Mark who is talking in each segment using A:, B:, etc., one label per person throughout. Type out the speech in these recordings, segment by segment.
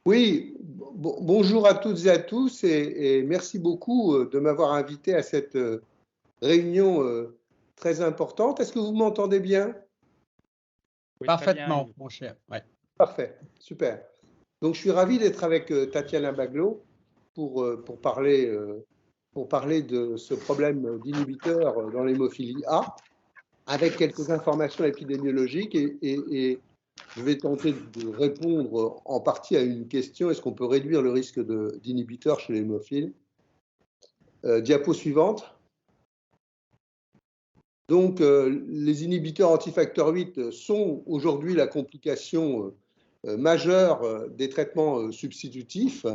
A: Oui, bonjour à toutes et à tous et merci beaucoup de m'avoir invité à cette réunion très importante. Est-ce que vous m'entendez bien?
B: Oui, très bien.
C: Parfaitement, mon cher. Ouais.
A: Parfait, super. Donc je suis ravi d'être avec Tatiana Baglo pour parler de ce problème d'inhibiteur dans l'hémophilie A, avec quelques informations épidémiologiques et je vais tenter de répondre en partie à une question: est-ce qu'on peut réduire le risque d'inhibiteur chez l'hémophile? Diapo suivante. Donc, les inhibiteurs antifacteur 8 sont aujourd'hui la complication majeure des traitements substitutifs,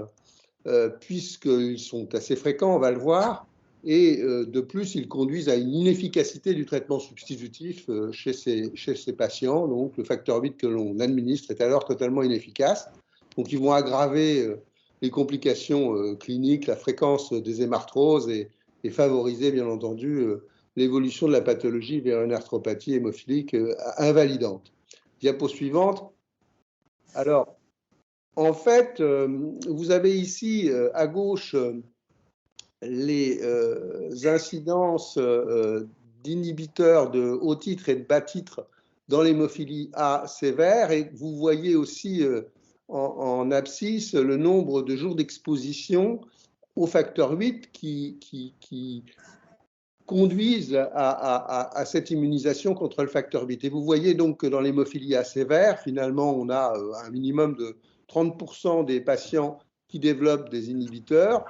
A: puisqu'ils sont assez fréquents, on va le voir, et de plus, ils conduisent à une inefficacité du traitement substitutif chez ces patients. Donc, le facteur 8 que l'on administre est alors totalement inefficace. Donc, ils vont aggraver les complications cliniques, la fréquence des hémarthroses et favoriser, bien entendu, l'évolution de la pathologie vers une arthropathie hémophilique invalidante. Diapo suivante. Alors, en fait, vous avez ici à gauche les incidences d'inhibiteurs de haut titre et de bas titre dans l'hémophilie A sévère, et vous voyez aussi en abscisse le nombre de jours d'exposition au facteur 8 qui conduisent à cette immunisation contre le facteur 8. Et vous voyez donc que dans l'hémophilie A sévère, finalement, on a un minimum de 30% des patients qui développent des inhibiteurs,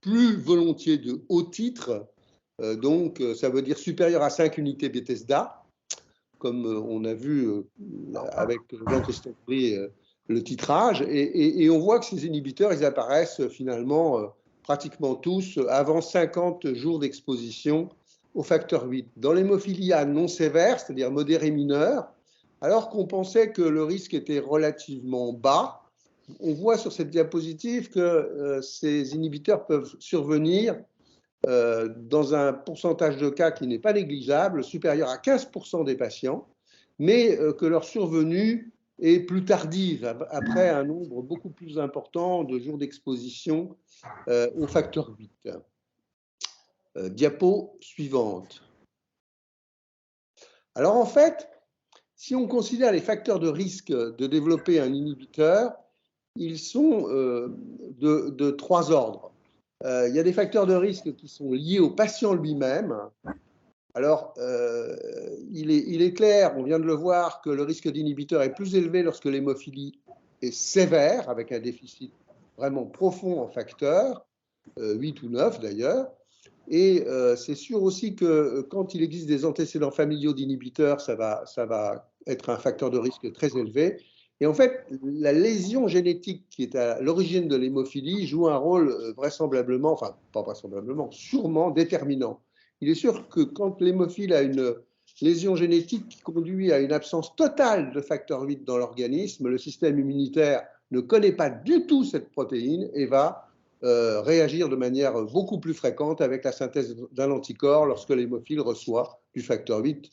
A: plus volontiers de haut titre, donc ça veut dire supérieur à 5 unités Bethesda, comme on a vu avec Jean Christophe Brie le titrage, et on voit que ces inhibiteurs, ils apparaissent finalement pratiquement tous avant 50 jours d'exposition au facteur 8. Dans l'hémophilie A non sévère, c'est-à-dire modéré mineur, alors qu'on pensait que le risque était relativement bas, on voit sur cette diapositive que ces inhibiteurs peuvent survenir dans un pourcentage de cas qui n'est pas négligeable, supérieur à 15% des patients, mais que leur survenue est plus tardive, après un nombre beaucoup plus important de jours d'exposition au facteur 8. Diapo suivante. Alors en fait, si on considère les facteurs de risque de développer un inhibiteur, ils sont de trois ordres. Il y a des facteurs de risque qui sont liés au patient lui-même. Alors, il est clair, on vient de le voir, que le risque d'inhibiteur est plus élevé lorsque l'hémophilie est sévère, avec un déficit vraiment profond en facteurs, 8 ou 9 d'ailleurs. Et c'est sûr aussi que quand il existe des antécédents familiaux d'inhibiteurs, ça va être un facteur de risque très élevé. Et en fait, la lésion génétique qui est à l'origine de l'hémophilie joue un rôle vraisemblablement, enfin pas vraisemblablement, sûrement déterminant. Il est sûr que quand l'hémophile a une lésion génétique qui conduit à une absence totale de facteur 8 dans l'organisme, le système immunitaire ne connaît pas du tout cette protéine et va réagir de manière beaucoup plus fréquente avec la synthèse d'un anticorps lorsque l'hémophile reçoit du facteur 8.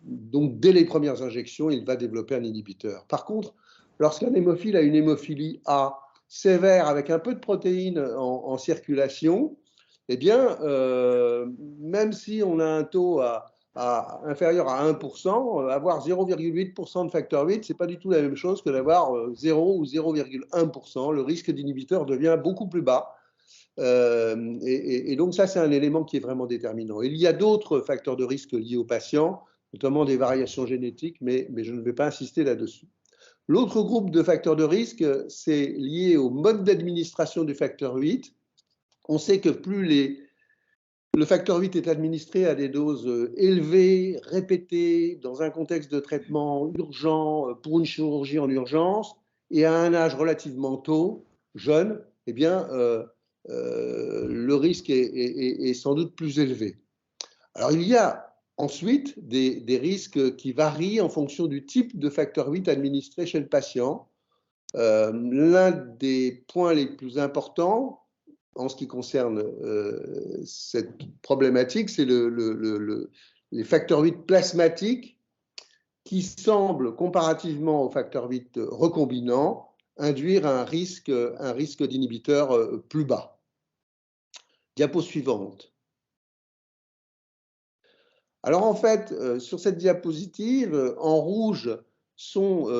A: Donc, dès les premières injections, il va développer un inhibiteur. Par contre, lorsqu'un hémophile a une hémophilie A sévère avec un peu de protéines en circulation, eh bien, même si on a un taux inférieur à 1%, avoir 0,8% de facteur 8, ce n'est pas du tout la même chose que d'avoir 0 ou 0,1%. Le risque d'inhibiteur devient beaucoup plus bas. Et donc ça, c'est un élément qui est vraiment déterminant. Il y a d'autres facteurs de risque liés aux patients, notamment des variations génétiques, mais je ne vais pas insister là-dessus. L'autre groupe de facteurs de risque, c'est lié au mode d'administration du facteur 8. On sait que plus le facteur 8 est administré à des doses élevées, répétées, dans un contexte de traitement urgent, pour une chirurgie en urgence, et à un âge relativement tôt, jeune, eh bien, le risque est sans doute plus élevé. Alors, il y a ensuite des risques qui varient en fonction du type de facteur 8 administré chez le patient. L'un des points les plus importants en ce qui concerne cette problématique, c'est les facteurs 8 plasmatiques qui semblent, comparativement aux facteurs 8 recombinants, induire un risque d'inhibiteur plus bas. Diapo suivante. Alors en fait, sur cette diapositive, en rouge sont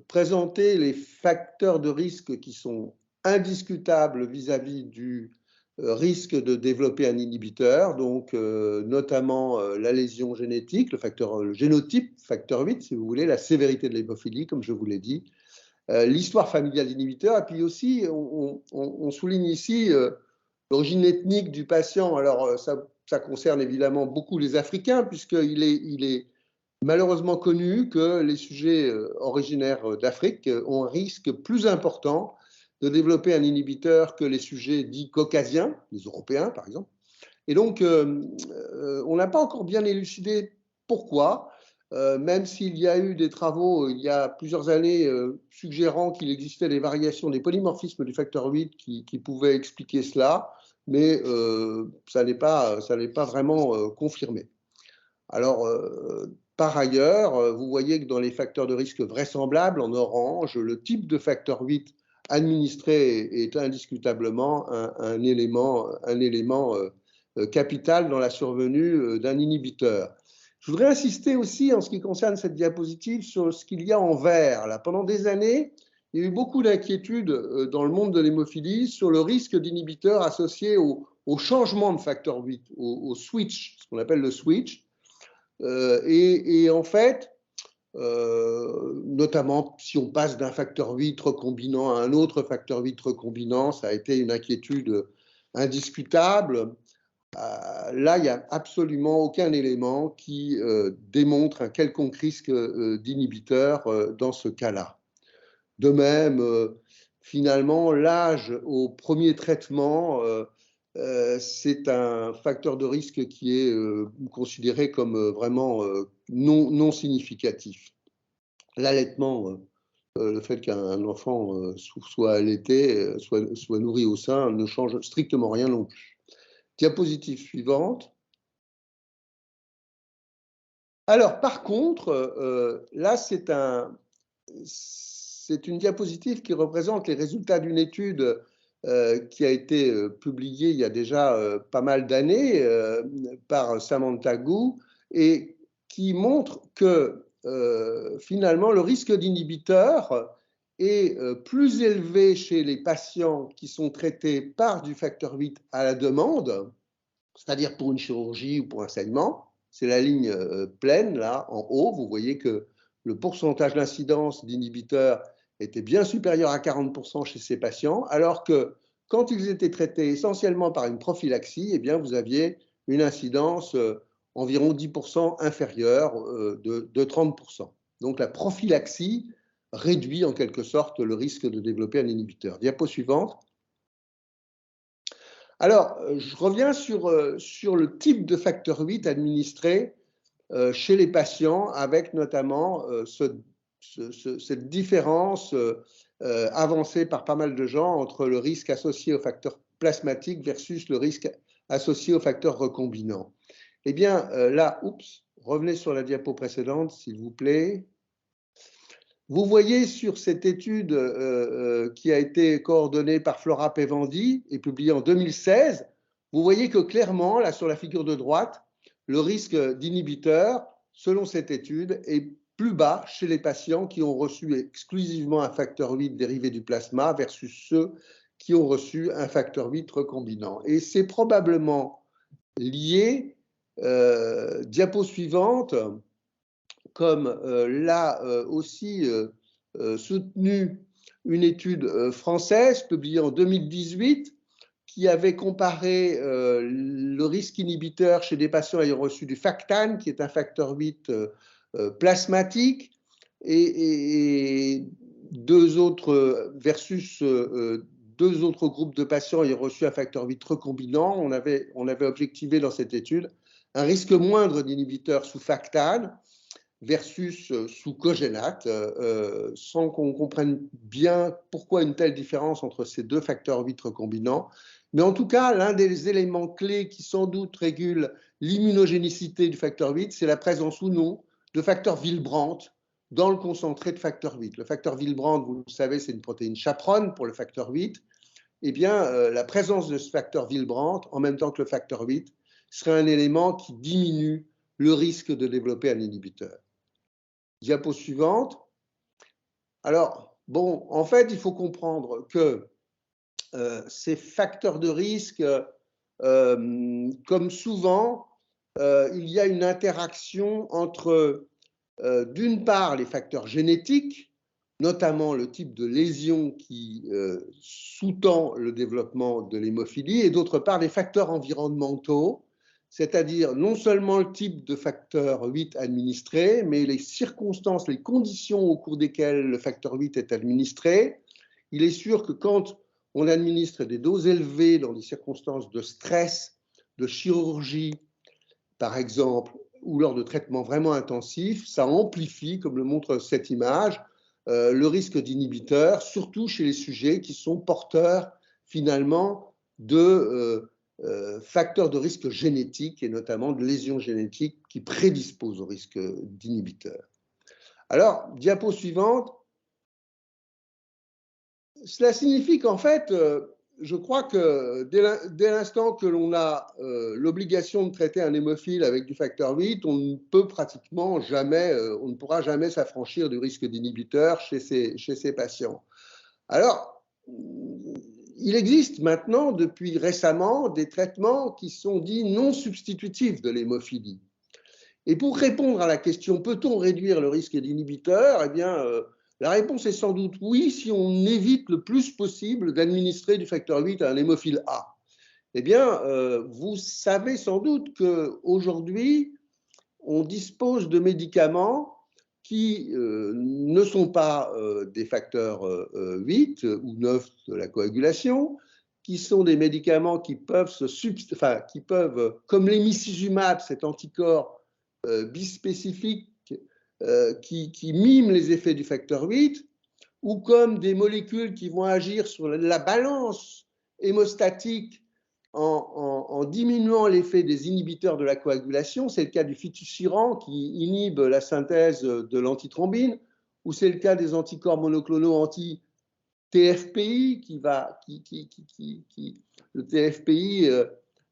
A: présentés les facteurs de risque qui sont indiscutables vis-à-vis du risque de développer un inhibiteur, donc notamment la lésion génétique, le génotype, facteur 8 si vous voulez, la sévérité de l'hémophilie, comme je vous l'ai dit, l'histoire familiale d'inhibiteurs, et puis aussi on souligne ici l'origine ethnique du patient. Alors ça concerne évidemment beaucoup les Africains, puisqu'il est malheureusement connu que les sujets originaires d'Afrique ont un risque plus important de développer un inhibiteur que les sujets dits caucasiens, les Européens par exemple. Et donc, on n'a pas encore bien élucidé pourquoi, même s'il y a eu des travaux il y a plusieurs années suggérant qu'il existait des variations des polymorphismes du facteur 8 qui pouvaient expliquer cela, mais ça n'est pas vraiment confirmé. Alors, par ailleurs, vous voyez que dans les facteurs de risque vraisemblables, en orange, le type de facteur 8 administré est indiscutablement un élément capital dans la survenue d'un inhibiteur. Je voudrais insister aussi, en ce qui concerne cette diapositive, sur ce qu'il y a en vert. Là, pendant des années, il y a eu beaucoup d'inquiétudes dans le monde de l'hémophilie sur le risque d'inhibiteurs associé au changement de facteur 8, au switch, ce qu'on appelle le switch. Et en fait, notamment si on passe d'un facteur 8 recombinant à un autre facteur 8 recombinant, ça a été une inquiétude indiscutable. Là, il n'y a absolument aucun élément qui démontre un quelconque risque d'inhibiteur dans ce cas-là. De même, finalement, l'âge au premier traitement, c'est un facteur de risque qui est considéré comme vraiment non significatif. L'allaitement, le fait qu'un enfant soit allaité, soit nourri au sein, ne change strictement rien non plus. Diapositive suivante. Alors, par contre, là, c'est une diapositive qui représente les résultats d'une étude qui a été publiée il y a déjà pas mal d'années par Samantha Gu et qui montre que finalement, le risque d'inhibiteur est plus élevé chez les patients qui sont traités par du facteur 8 à la demande, c'est-à-dire pour une chirurgie ou pour un saignement. C'est la ligne pleine, là, en haut. Vous voyez que le pourcentage d'incidence d'inhibiteurs était bien supérieur à 40% chez ces patients, alors que quand ils étaient traités essentiellement par une prophylaxie, eh bien, vous aviez une incidence environ 10% inférieure de 30%. Donc la prophylaxie réduit en quelque sorte le risque de développer un inhibiteur. Diapo suivante. Alors, je reviens sur le type de facteur 8 administré chez les patients, avec notamment cette différence avancée par pas mal de gens entre le risque associé au facteur plasmatique versus le risque associé au facteur recombinant. Eh bien, là, revenez sur la diapo précédente, s'il vous plaît. Vous voyez sur cette étude qui a été coordonnée par Flora Pevandi et publiée en 2016, vous voyez que clairement, là sur la figure de droite, le risque d'inhibiteur, selon cette étude, est plus bas chez les patients qui ont reçu exclusivement un facteur 8 dérivé du plasma versus ceux qui ont reçu un facteur 8 recombinant. Et c'est probablement lié, diapo suivante, comme l'a aussi soutenu une étude française publiée en 2018 qui avait comparé le risque inhibiteur chez des patients ayant reçu du Factan, qui est un facteur 8 plasmatique, et deux autres groupes de patients ayant reçu un facteur 8 recombinant. On avait objectivé dans cette étude un risque moindre d'inhibiteurs sous Factan versus sous cogénate, sans qu'on comprenne bien pourquoi une telle différence entre ces deux facteurs 8 recombinants. Mais en tout cas, l'un des éléments clés qui sans doute régule l'immunogénicité du facteur 8, c'est la présence ou non de facteurs Willebrand dans le concentré de facteur 8. Le facteur Willebrand, vous le savez, c'est une protéine chaperonne pour le facteur 8. Eh bien, la présence de ce facteur Willebrand, en même temps que le facteur 8, serait un élément qui diminue le risque de développer un inhibiteur. Diapo suivante. Alors, bon, en fait, il faut comprendre que ces facteurs de risque, comme souvent, il y a une interaction entre, d'une part, les facteurs génétiques, notamment le type de lésion qui sous-tend le développement de l'hémophilie, et d'autre part, les facteurs environnementaux, c'est-à-dire non seulement le type de facteur 8 administré, mais les circonstances, les conditions au cours desquelles le facteur 8 est administré. Il est sûr que quand on administre des doses élevées dans des circonstances de stress, de chirurgie, par exemple, ou lors de traitements vraiment intensifs, ça amplifie, comme le montre cette image, le risque d'inhibiteur, surtout chez les sujets qui sont porteurs finalement de facteurs de risque génétique et notamment de lésions génétiques qui prédisposent au risque d'inhibiteur. Alors, diapo suivante. Cela signifie qu'en fait, je crois que dès l'instant que l'on a l'obligation de traiter un hémophile avec du facteur 8, on ne peut pratiquement jamais, on ne pourra jamais s'affranchir du risque d'inhibiteur chez ces patients. Alors, il existe maintenant, depuis récemment, des traitements qui sont dits non substitutifs de l'hémophilie. Et pour répondre à la question, peut-on réduire le risque d'inhibiteur? Eh bien, la réponse est sans doute oui, si on évite le plus possible d'administrer du facteur 8 à un hémophile A. Eh bien, vous savez sans doute qu'aujourd'hui, on dispose de médicaments qui ne sont pas des facteurs 8 ou 9 de la coagulation, qui sont des médicaments qui peuvent, comme l'hémicizumab, cet anticorps bispécifique qui mime les effets du facteur 8, ou comme des molécules qui vont agir sur la balance hémostatique en diminuant l'effet des inhibiteurs de la coagulation. C'est le cas du fitusiran qui inhibe la synthèse de l'antithrombine, ou c'est le cas des anticorps monoclonaux anti-TFPI le TFPI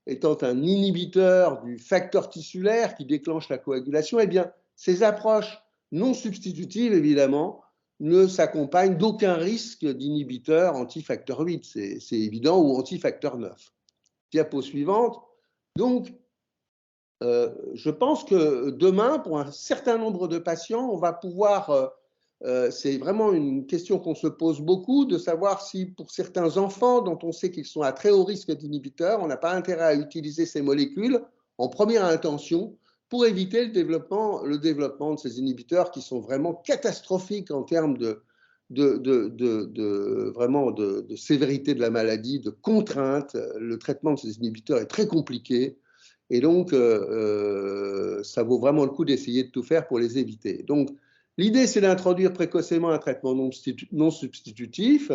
A: étant un inhibiteur du facteur tissulaire qui déclenche la coagulation. Eh bien, ces approches non substitutives, évidemment, ne s'accompagnent d'aucun risque d'inhibiteur anti-facteur 8, c'est évident, ou anti-facteur 9. Diapo suivante. Donc, je pense que demain, pour un certain nombre de patients, on va pouvoir, c'est vraiment une question qu'on se pose beaucoup, de savoir si pour certains enfants dont on sait qu'ils sont à très haut risque d'inhibiteur, on n'a pas intérêt à utiliser ces molécules en première intention pour éviter le développement de ces inhibiteurs qui sont vraiment catastrophiques en termes vraiment de sévérité de la maladie, de contrainte. Le traitement de ces inhibiteurs est très compliqué et donc ça vaut vraiment le coup d'essayer de tout faire pour les éviter. Donc l'idée, c'est d'introduire précocement un traitement non substitutif,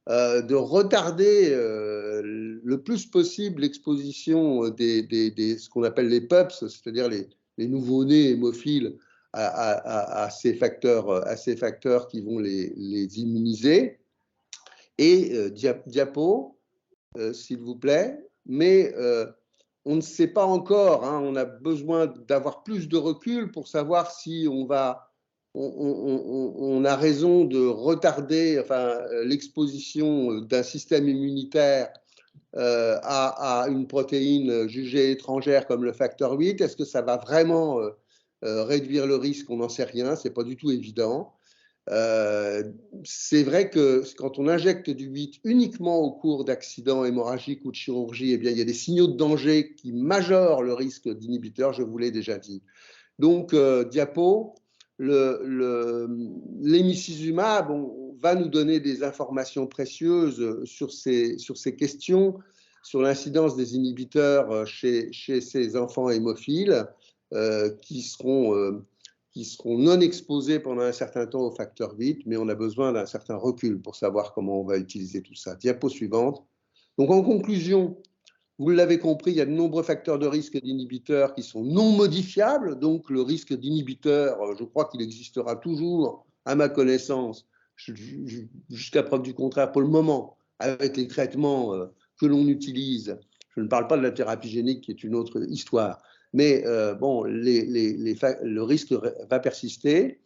A: de retarder le plus possible l'exposition ce qu'on appelle les PUPS, c'est-à-dire les nouveau-nés hémophiles à ces facteurs qui vont les immuniser. Et diapo, s'il vous plaît, mais on ne sait pas encore, hein, on a besoin d'avoir plus de recul pour savoir si on a raison de retarder l'exposition d'un système immunitaire à une protéine jugée étrangère comme le facteur 8. Est-ce que ça va vraiment réduire le risque? On n'en sait rien, ce n'est pas du tout évident. C'est vrai que quand on injecte du 8 uniquement au cours d'accidents hémorragiques ou de chirurgie, eh bien, il y a des signaux de danger qui majorent le risque d'inhibiteur, je vous l'ai déjà dit. Donc, diapo, l'hémicizumab va nous donner des informations précieuses sur ces questions, sur l'incidence des inhibiteurs chez ces enfants hémophiles qui seront non exposés pendant un certain temps au facteur 8, mais on a besoin d'un certain recul pour savoir comment on va utiliser tout ça. Diapo suivante. Donc, en conclusion, Vous l'avez compris, il y a de nombreux facteurs de risque d'inhibiteurs qui sont non modifiables. Donc, le risque d'inhibiteur, je crois qu'il existera toujours, à ma connaissance, jusqu'à preuve du contraire pour le moment, avec les traitements que l'on utilise. Je ne parle pas de la thérapie génique, qui est une autre histoire. Mais bon, le risque va persister.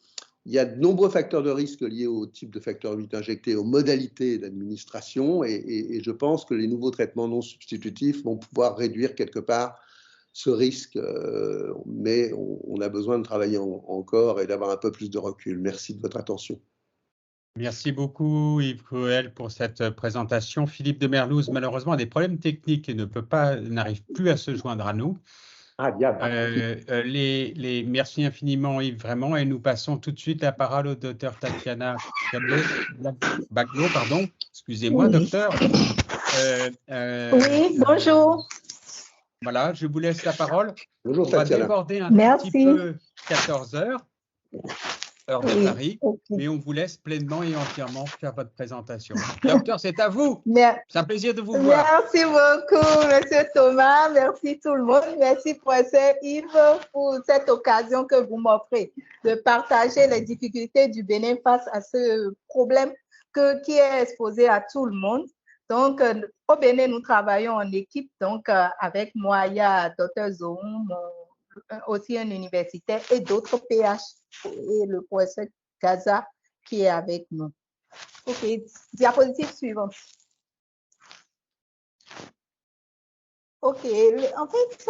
A: Il y a de nombreux facteurs de risque liés au type de facteur 8 injecté, aux modalités d'administration, et je pense que les nouveaux traitements non substitutifs vont pouvoir réduire quelque part ce risque, mais on a besoin de travailler encore et d'avoir un peu plus de recul. Merci de votre attention.
B: Merci beaucoup Yves Coël pour cette présentation. Philippe de Merlouz, malheureusement, a des problèmes techniques et n'arrive plus à se joindre à nous.
A: Ah, bien.
B: Merci infiniment Yves, vraiment, et nous passons tout de suite la parole au docteur Tatiana Baglo, pardon, excusez-moi, oui. Docteur.
C: Oui, bonjour.
B: Voilà, je vous laisse la parole.
A: Bonjour,
B: on
A: Tatiana.
B: va déborder un
C: Merci.
B: petit peu 14 heures, heure de
C: oui,
B: Paris,
C: okay.
B: Mais on vous laisse pleinement et entièrement faire votre présentation. Docteur, c'est à vous. C'est un plaisir de vous voir.
C: Merci beaucoup, Monsieur Thomas. Merci tout le monde. Merci, professeur Yves, pour cette occasion que vous m'offrez de partager les difficultés du Bénin face à ce problème qui est exposé à tout le monde. Donc, au Bénin, nous travaillons en équipe. Donc, avec moi, il y a Dr Zoum, aussi un universitaire, et d'autres PH, et le professeur Gaza qui est avec nous. OK, diapositive suivante. OK, en fait,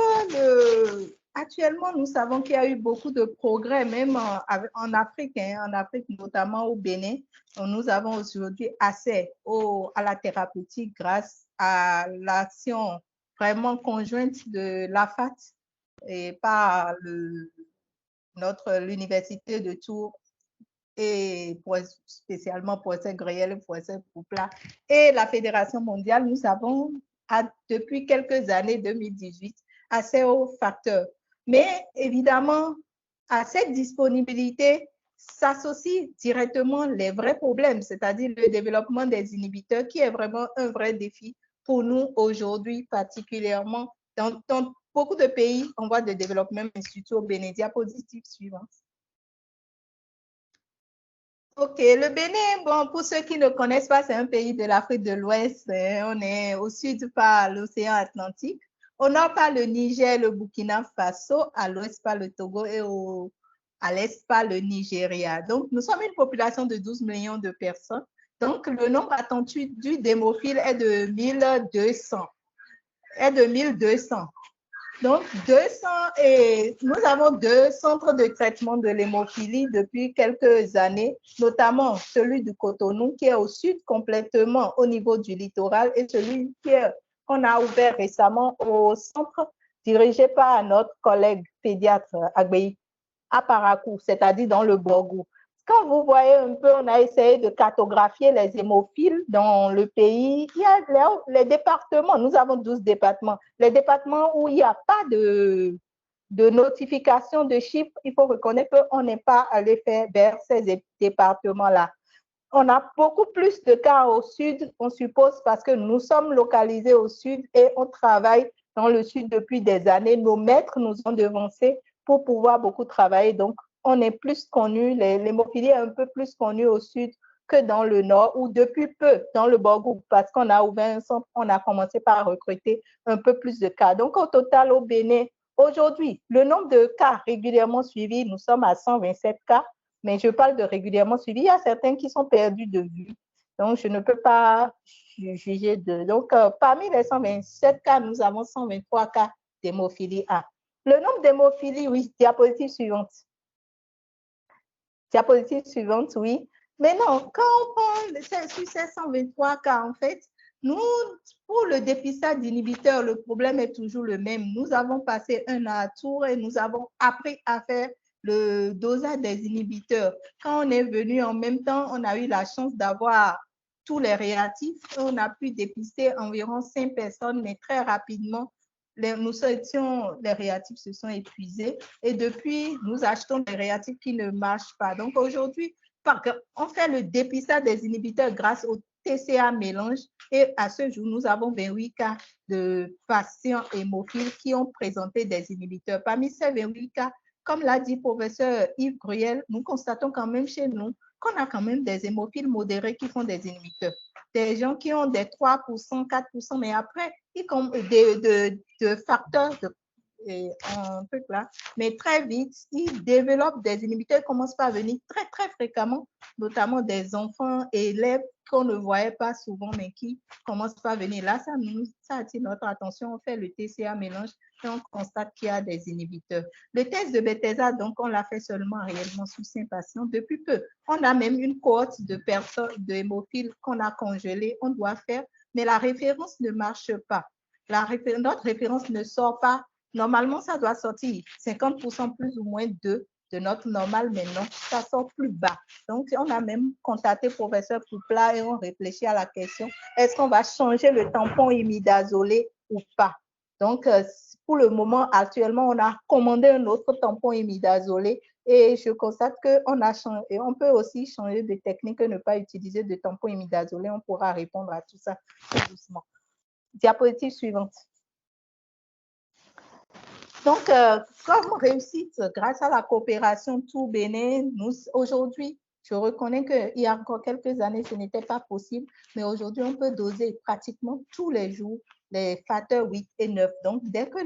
C: actuellement, nous savons qu'il y a eu beaucoup de progrès, même en Afrique, en Afrique, notamment au Bénin. Nous avons aujourd'hui accès à la thérapeutique grâce à l'action vraiment conjointe de l'AFAT et par l'université de Tours et spécialement professeur Griel et professeur Poupla et la Fédération mondiale. Nous avons depuis quelques années, 2018, accès aux facteurs. Mais évidemment, à cette disponibilité s'associent directement les vrais problèmes, c'est-à-dire le développement des inhibiteurs, qui est vraiment un vrai défi pour nous aujourd'hui, particulièrement dans beaucoup de pays en voie de développement, mais surtout au Bénin. Diapositive suivante. OK, le Bénin, bon, pour ceux qui ne connaissent pas, c'est un pays de l'Afrique de l'Ouest. On est au sud par l'océan Atlantique, au nord par le Niger, le Burkina Faso, à l'ouest par le Togo et à l'est par le Nigeria. Donc, nous sommes une population de 12 millions de personnes. Donc, le nombre attendu d'hémophiles est de 1200. Donc, 200 et nous avons 2 centres de traitement de l'hémophilie depuis quelques années, notamment celui du Cotonou qui est au sud complètement au niveau du littoral et celui qu'on a ouvert récemment au centre dirigé par notre collègue pédiatre Agbei à Parakou, c'est-à-dire dans le Borgou. Quand vous voyez un peu, on a essayé de cartographier les hémophiles dans le pays. Il y a les départements, nous avons 12 départements. Les départements où il n'y a pas de notification de chiffres, il faut reconnaître qu'on n'est pas allé faire vers ces départements-là. On a beaucoup plus de cas au sud, on suppose, parce que nous sommes localisés au sud et on travaille dans le sud depuis des années. Nos maîtres nous ont devancés pour pouvoir beaucoup travailler. Donc, on est plus connu, l'hémophilie est un peu plus connue au sud que dans le nord, ou depuis peu dans le Borgou, parce qu'on a ouvert un centre, on a commencé par recruter un peu plus de cas. Donc, au total, au Bénin, aujourd'hui, le nombre de cas régulièrement suivis, nous sommes à 127 cas, mais je parle de régulièrement suivis. Il y a certains qui sont perdus de vue, donc je ne peux pas juger de. Donc, parmi les 127 cas, nous avons 123 cas d'hémophilie A. Le nombre d'hémophilie, oui, diapositive suivante. Diapositive suivante, oui. Mais non, quand on prend sur ces 123 cas, en fait, nous, pour le dépistage d'inhibiteurs, le problème est toujours le même. Nous avons passé un an à Tours et nous avons appris à faire le dosage des inhibiteurs. Quand on est venu en même temps, on a eu la chance d'avoir tous les réactifs. On a pu dépister environ 5 personnes, mais très rapidement, les réactifs se sont épuisés et depuis, nous achetons des réactifs qui ne marchent pas. Donc aujourd'hui, on fait le dépistage des inhibiteurs grâce au TCA mélange et à ce jour, nous avons 28 cas de patients hémophiles qui ont présenté des inhibiteurs. Parmi ces 28 cas, comme l'a dit le professeur Yves Gruyel, nous constatons quand même chez nous qu'on a quand même des hémophiles modérés qui font des inhibiteurs. Des gens qui ont des 3%, 4%, mais après, de facteurs un truc là, mais très vite, ils développent des inhibiteurs, commencent pas à venir très, très fréquemment, notamment des enfants et élèves qu'on ne voyait pas souvent, mais qui commencent pas à venir. Là, ça attire notre attention. On fait le TCA mélange et on constate qu'il y a des inhibiteurs. Le test de Bethesda, donc, on l'a fait seulement réellement sur 5 patients depuis peu. On a même une cohorte de personnes, de hémophiles qu'on a congelées, on doit faire, mais la référence ne marche pas. Notre référence ne sort pas. Normalement, ça doit sortir 50% plus ou moins de notre normal, mais non, ça sort plus bas. Donc, on a même contacté le professeur Poupla et on réfléchit à la question, est-ce qu'on va changer le tampon imidazolé ou pas? Donc, pour le moment, actuellement, on a commandé un autre tampon imidazolé et je constate qu'on peut aussi changer de technique et ne pas utiliser de tampon imidazolé. On pourra répondre à tout ça tout doucement. Diapositive suivante. Donc, comme réussite, grâce à la coopération tout Bénin, nous, aujourd'hui, je reconnais qu'il y a encore quelques années, ce n'était pas possible, mais aujourd'hui, on peut doser pratiquement tous les jours les facteurs 8 et 9. Donc, dès que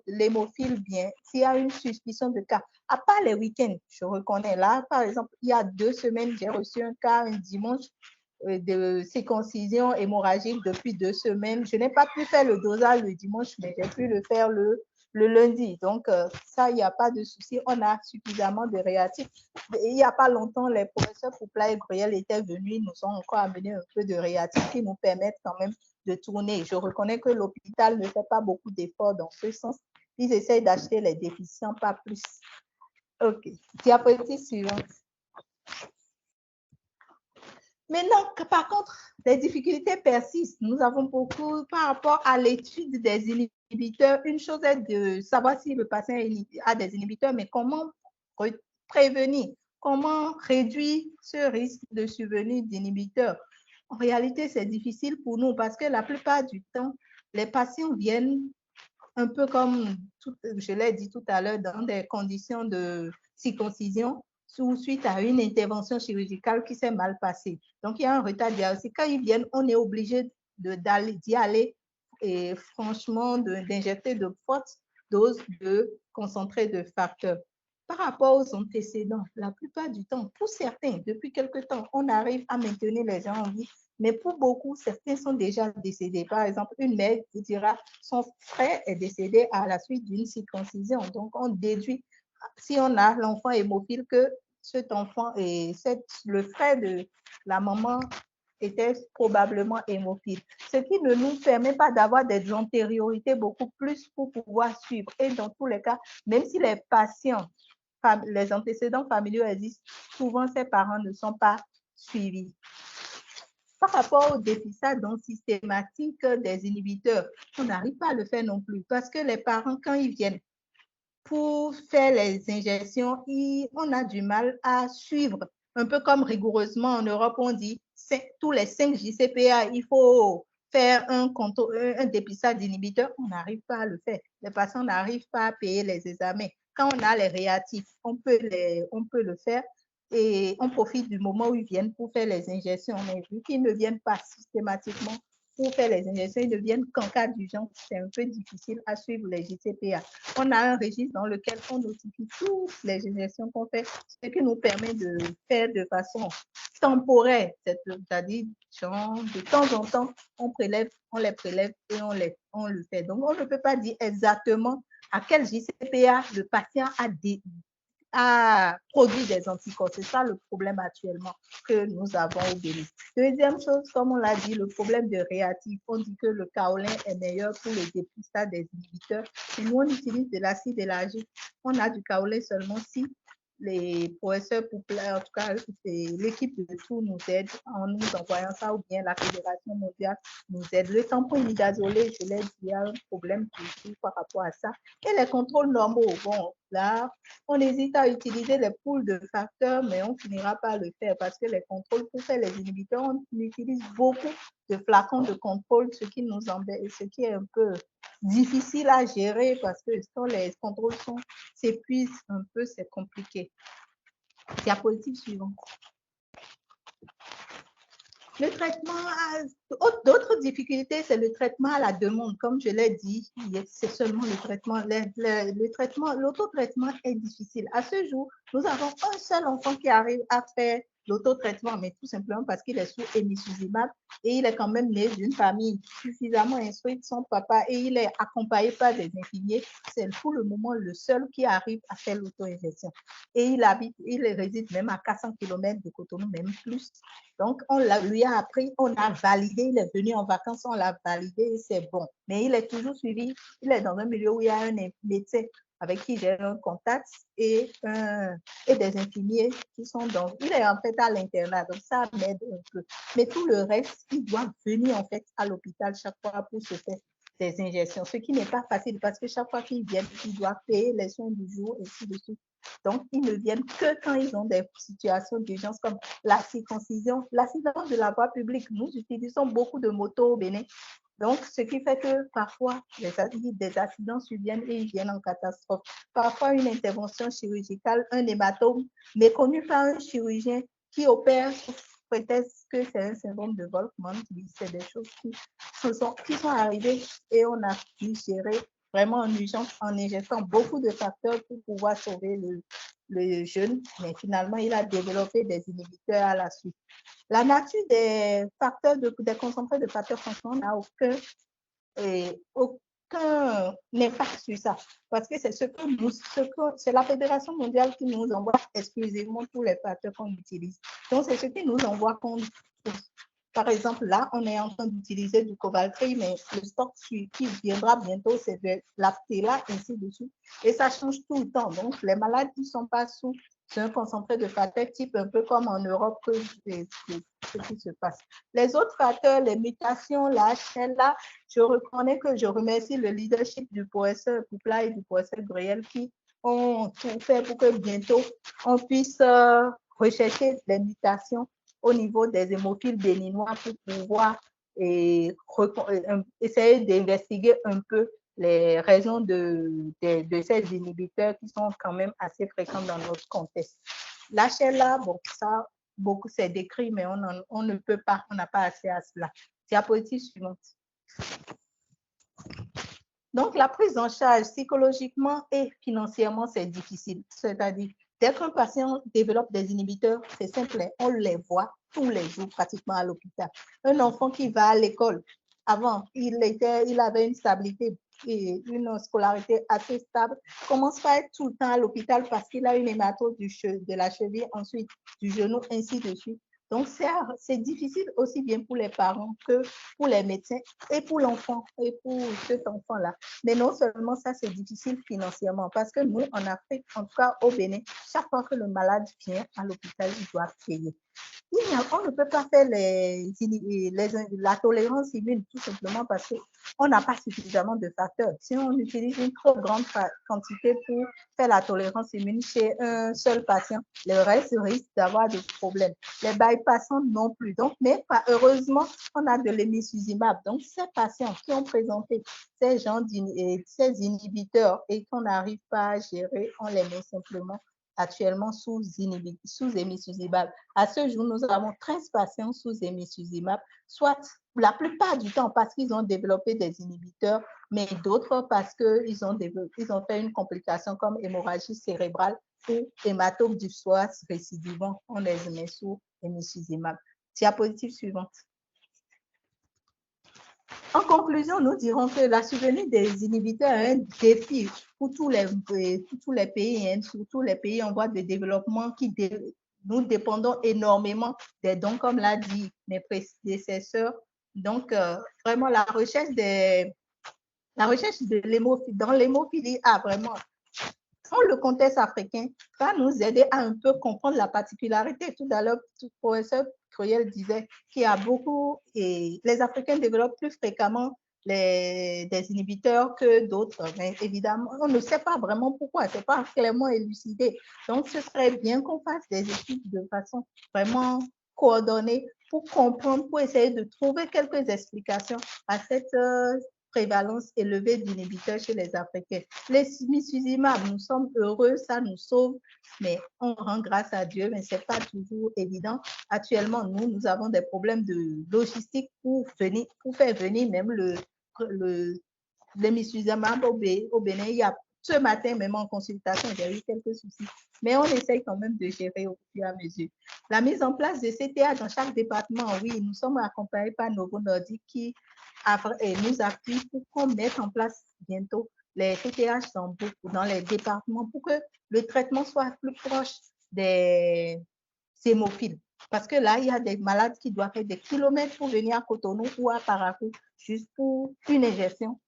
C: l'hémophile vient, s'il y a une suspicion de cas, à part les week-ends, je reconnais là, par exemple, il y a 2 semaines, j'ai reçu un cas un dimanche de circoncision hémorragique depuis 2 semaines. Je n'ai pas pu faire le dosage le dimanche, mais j'ai pu le faire le lundi. Donc, ça, il n'y a pas de souci. On a suffisamment de réactifs. Il n'y a pas longtemps, les professeurs Poupla et Gruyel étaient venus. Ils nous ont encore amené un peu de réactifs qui nous permettent quand même de tourner. Je reconnais que l'hôpital ne fait pas beaucoup d'efforts dans ce sens. Ils essayent d'acheter les déficients, pas plus. OK. Diapositive suivante. Maintenant, par contre, les difficultés persistent. Nous avons beaucoup par rapport à l'étude des inhibiteurs. Une chose est de savoir si le patient a des inhibiteurs, mais comment prévenir, comment réduire ce risque de survenue d'inhibiteurs. En réalité, c'est difficile pour nous parce que la plupart du temps, les patients viennent un peu comme, je l'ai dit tout à l'heure, dans des conditions de circoncision, suite à une intervention chirurgicale qui s'est mal passée. Donc, il y a un retard diagnostique. Quand ils viennent, on est obligé d'y aller et franchement, d'injecter de fortes doses de concentré de facteurs. Par rapport aux antécédents, la plupart du temps, pour certains, depuis quelque temps, on arrive à maintenir les gens en vie, mais pour beaucoup, certains sont déjà décédés. Par exemple, une mère vous dira son frère est décédé à la suite d'une circoncision. Donc, on déduit, si on a l'enfant hémophile, que cet enfant et le frère de la maman était probablement hémophile. Ce qui ne nous permet pas d'avoir des antériorités beaucoup plus pour pouvoir suivre. Et dans tous les cas, même si les patients, les antécédents familiaux existent, souvent ces parents ne sont pas suivis. Par rapport au dépistage systématique des inhibiteurs, on n'arrive pas à le faire non plus parce que les parents, quand ils viennent pour faire les injections, on a du mal à suivre. Un peu comme rigoureusement en Europe, on dit tous les 5 JCPA, il faut faire un dépistage d'inhibiteurs. On n'arrive pas à le faire. Les patients n'arrivent pas à payer les examens. Quand on a les réactifs, on peut le faire. Et on profite du moment où ils viennent pour faire les injections. Mais vu qu'ils ne viennent pas systématiquement pour faire les injections, ils ne viennent qu'en cas d'urgence. C'est un peu difficile à suivre les JCPA. On a un registre dans lequel on notifie toutes les injections qu'on fait, ce qui nous permet de faire de façon temporaire, c'est-à-dire de temps en temps, on les prélève et on le fait. Donc, on ne peut pas dire exactement à quel JCPA le patient a produit des anticorps. C'est ça le problème actuellement que nous avons au Bénin. Deuxième chose, comme on l'a dit, le problème de réactif. On dit que le kaolin est meilleur pour le dépistage des inhibiteurs. Et nous, on utilise de l'acide élagique. On a du kaolin seulement si les professeurs Poupla, en tout cas, l'équipe de tout nous aide en nous envoyant ça, ou bien la Fédération mondiale nous aide. Le tampon imidazolé, je l'ai dit, il y a un problème toujours par rapport à ça. Et les contrôles normaux, bon, Là, on hésite à utiliser les poules de facteurs, mais on finira par le faire parce que les contrôles pour faire les inhibiteurs, on utilise beaucoup de flacons de contrôle, ce qui nous embête, ce qui est un peu difficile à gérer parce que quand les contrôles s'épuisent un peu, c'est compliqué. Diapositive suivante. Le traitement, d'autres difficultés, c'est le traitement à la demande. Comme je l'ai dit, c'est seulement le traitement. L'autotraitement est difficile. À ce jour, nous avons un seul enfant qui arrive à faire l'autotraitement, mais tout simplement parce qu'il est sous emicizumab et il est quand même né d'une famille suffisamment instruite, son papa, et il est accompagné par des infirmiers. C'est pour le moment le seul qui arrive à faire l'auto-injection. Et il réside même à 400 km de Cotonou, même plus. Donc, on lui a appris, on a validé, il est venu en vacances, on l'a validé et c'est bon. Mais il est toujours suivi, il est dans un milieu où il y a un médecin avec qui j'ai un contact et des infirmiers qui sont dans... Il est en fait à l'internat, donc ça m'aide un peu. Mais tout le reste, il doit venir en fait à l'hôpital chaque fois pour se faire des injections, ce qui n'est pas facile parce que chaque fois qu'ils viennent, ils doivent payer les soins du jour et ainsi de suite. Donc, ils ne viennent que quand ils ont des situations d'urgence comme la circoncision. L'accident de la voie publique, nous utilisons beaucoup de motos au Bénin. Donc, ce qui fait que parfois, des accidents surviennent et ils viennent en catastrophe. Parfois, une intervention chirurgicale, un hématome méconnu par un chirurgien qui opère sous prétexte que c'est un syndrome de Volkmann. C'est des choses qui sont arrivées et on a pu gérer vraiment en urgence en injectant beaucoup de facteurs pour pouvoir sauver le jeune. Mais finalement, il a développé des inhibiteurs à la suite. La nature des facteurs, des concentrés de facteurs fonctionnels n'a aucun impact sur ça. Parce que c'est c'est la Fédération mondiale qui nous envoie exclusivement tous les facteurs qu'on utilise. Donc, c'est ce qui nous envoie qu'on trouve. Par exemple, là, on est en train d'utiliser du Covaltri, mais le stock qui viendra bientôt, c'est de l'Aptela, ainsi de suite. Et ça change tout le temps. Donc, les malades qui ne sont pas sous un concentré de facteurs type un peu comme en Europe, ce qui se passe. Les autres facteurs, les mutations, la HLA, je reconnais que je remercie le leadership du professeur Poupla et du professeur Griel qui ont tout fait pour que bientôt on puisse rechercher les mutations au niveau des hémophiles béninois pour pouvoir essayer d'investiguer un peu les raisons de ces inhibiteurs qui sont quand même assez fréquents dans notre contexte. L'HLA, bon, ça, beaucoup c'est décrit, mais on ne peut pas, on n'a pas accès à cela. Diapositive suivante. Donc, la prise en charge psychologiquement et financièrement, c'est difficile. C'est-à-dire, dès qu'un patient développe des inhibiteurs, c'est simple, on les voit tous les jours pratiquement à l'hôpital. Un enfant qui va à l'école, avant, il avait une stabilité et une scolarité assez stable, commence pas à être tout le temps à l'hôpital parce qu'il a une hématome de la cheville, ensuite du genou, ainsi de suite. Donc, c'est difficile aussi bien pour les parents que pour les médecins et pour l'enfant et pour cet enfant-là. Mais non seulement ça, c'est difficile financièrement parce que nous, en Afrique, en tout cas au Bénin, chaque fois que le malade vient à l'hôpital, il doit payer. On ne peut pas faire la tolérance immune tout simplement parce qu'on n'a pas suffisamment de facteurs. Si on utilise une trop grande quantité pour faire la tolérance immune chez un seul patient, le reste risque d'avoir des problèmes. Les bypassants non plus. Donc, mais heureusement, on a de l'emicizumab. Donc, ces patients qui ont présenté ces inhibiteurs et qu'on n'arrive pas à gérer, on les met simplement actuellement sous emicizumab. À ce jour, nous avons 13 patients sous emicizumab, soit la plupart du temps parce qu'ils ont développé des inhibiteurs, mais d'autres parce qu'ils ont fait une complication comme hémorragie cérébrale ou hématome du psoas récidivant. On les met sous emicizumab. Diapositive suivante. En conclusion, nous dirons que la survenue des inhibiteurs est un défi pour tous les pays, surtout les pays en voie de développement nous dépendons énormément des dons, comme l'a dit mes prédécesseurs. Donc, vraiment, la recherche dans l'hémophilie A, vraiment, dans le contexte africain, va nous aider à un peu comprendre la particularité. Tout à l'heure, le professeur Cruel disait qu'il y a beaucoup, et les Africains développent plus fréquemment des inhibiteurs que d'autres. Mais évidemment, on ne sait pas vraiment pourquoi, ce n'est pas clairement élucidé. Donc, ce serait bien qu'on fasse des études de façon vraiment coordonnée pour comprendre, pour essayer de trouver quelques explications à cette prévalence élevée d'inhibiteurs chez les Africains. Les simicizumab, nous sommes heureux, ça nous sauve, mais on rend grâce à Dieu, mais ce n'est pas toujours évident. Actuellement, nous avons des problèmes de logistique pour faire venir même l'imicizumab au Bénin. Il y a ce matin, même en consultation, j'ai eu quelques soucis, mais on essaye quand même de gérer au fur et à mesure. La mise en place de CTA dans chaque département, oui, nous sommes accompagnés par Novo Nordisk qui nous appuie pour qu'on mette en place bientôt les CTH dans les départements pour que le traitement soit plus proche des hémophiles. Parce que là, il y a des malades qui doivent faire des kilomètres pour venir à Cotonou ou à Parakou juste pour une injection.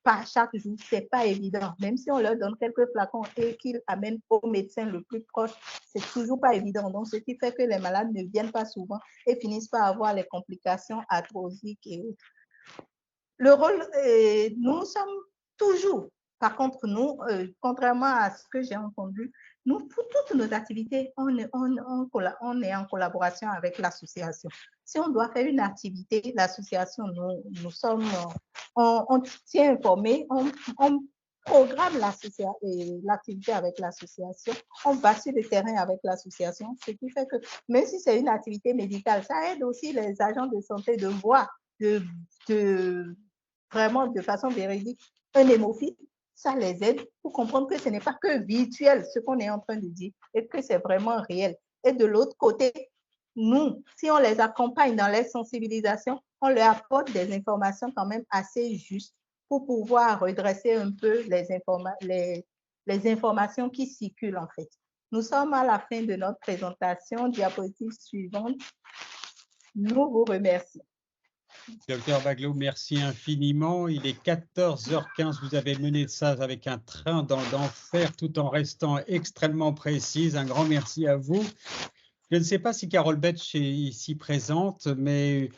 C: Pas chaque jour, ce n'est pas évident. Même si on leur donne quelques flacons et qu'ils amènent au médecin le plus proche, c'est toujours pas évident. Donc, ce qui fait que les malades ne viennent pas souvent et finissent par avoir les complications arthrosiques et autres. Le rôle, nous sommes toujours, par contre, nous, contrairement à ce que j'ai entendu, nous, pour toutes nos activités, on est en collaboration avec l'association. Si on doit faire une activité, l'association, nous sommes, on tient informé, on programme l'activité avec l'association, on va sur le terrain avec l'association, ce qui fait que même si c'est une activité médicale, ça aide aussi les agents de santé de voir, vraiment de façon véridique un hémophile, ça les aide pour comprendre que ce n'est pas que virtuel ce qu'on est en train de dire et que c'est vraiment réel. Et de l'autre côté, nous, si on les accompagne dans les sensibilisations, on leur apporte des informations quand même assez justes pour pouvoir redresser un peu les informations qui circulent en fait. Nous sommes à la fin de notre présentation. Diapositive suivante. Nous vous remercions.
B: Docteur Baglot, merci infiniment. Il est 14h15. Vous avez mené ça avec un train d'enfer tout en restant extrêmement précise. Un grand merci à vous. Je ne sais pas si Carole Betsch est ici présente, mais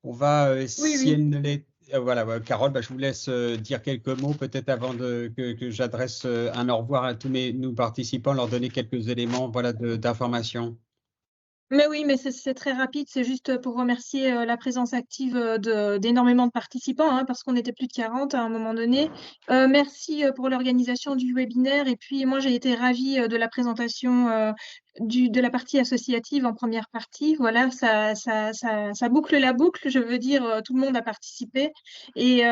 B: on va, si elle ne l'est, voilà, Carole, je vous laisse dire quelques mots peut-être avant que j'adresse un au revoir à tous nos participants, leur donner quelques éléments d'information.
D: Mais oui, mais c'est très rapide. C'est juste pour remercier la présence active d'énormément de participants, hein, parce qu'on était plus de 40 à un moment donné. Merci pour l'organisation du webinaire. Et puis, moi, j'ai été ravie de la présentation de la partie associative en première partie. Voilà, ça boucle la boucle. Je veux dire, tout le monde a participé. Et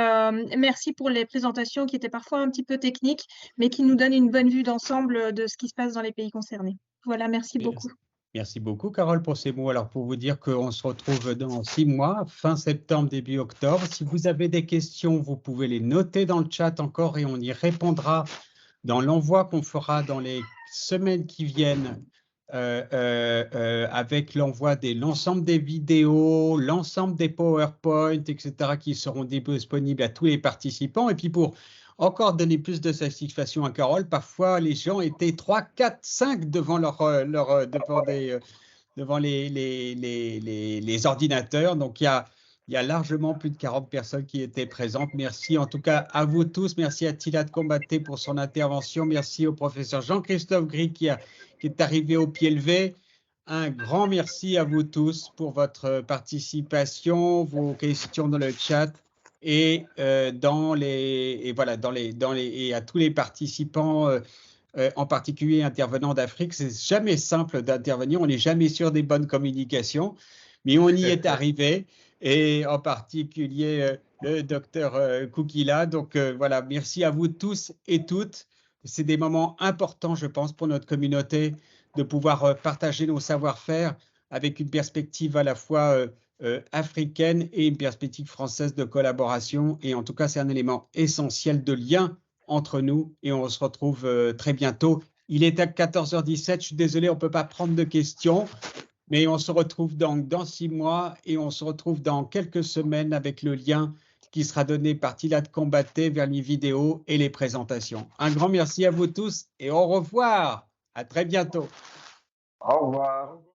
D: merci pour les présentations qui étaient parfois un petit peu techniques, mais qui nous donnent une bonne vue d'ensemble de ce qui se passe dans les pays concernés. Voilà, merci beaucoup.
B: Merci beaucoup, Carole, pour ces mots. Alors, pour vous dire qu'on se retrouve dans 6 mois, fin septembre, début octobre. Si vous avez des questions, vous pouvez les noter dans le chat encore et on y répondra dans l'envoi qu'on fera dans les semaines qui viennent avec l'envoi de l'ensemble des vidéos, l'ensemble des PowerPoint, etc., qui seront disponibles à tous les participants. Et puis, pour encore donner plus de satisfaction à Carole, parfois les gens étaient 3, 4, 5 devant devant les ordinateurs. Donc, il y a largement plus de 40 personnes qui étaient présentes. Merci en tout cas à vous tous. Merci à Thilad Combaté pour son intervention. Merci au professeur Jean-Christophe Gris qui est arrivé au pied levé. Un grand merci à vous tous pour votre participation, vos questions dans le chat. Et à tous les participants, en particulier intervenants d'Afrique, c'est jamais simple d'intervenir, on n'est jamais sûr des bonnes communications, mais on y est arrivé, et en particulier le docteur Koukila. Donc voilà, merci à vous tous et toutes. C'est des moments importants, je pense, pour notre communauté, de pouvoir partager nos savoir-faire avec une perspective à la fois africaine et une perspective française de collaboration. Et en tout cas, c'est un élément essentiel de lien entre nous et on se retrouve très bientôt. Il est à 14h17. Je suis désolé, on ne peut pas prendre de questions, mais on se retrouve donc dans 6 mois et on se retrouve dans quelques semaines avec le lien qui sera donné par Thilad Combaté vers les vidéos et les présentations. Un grand merci à vous tous et au revoir. À très bientôt.
E: Au revoir.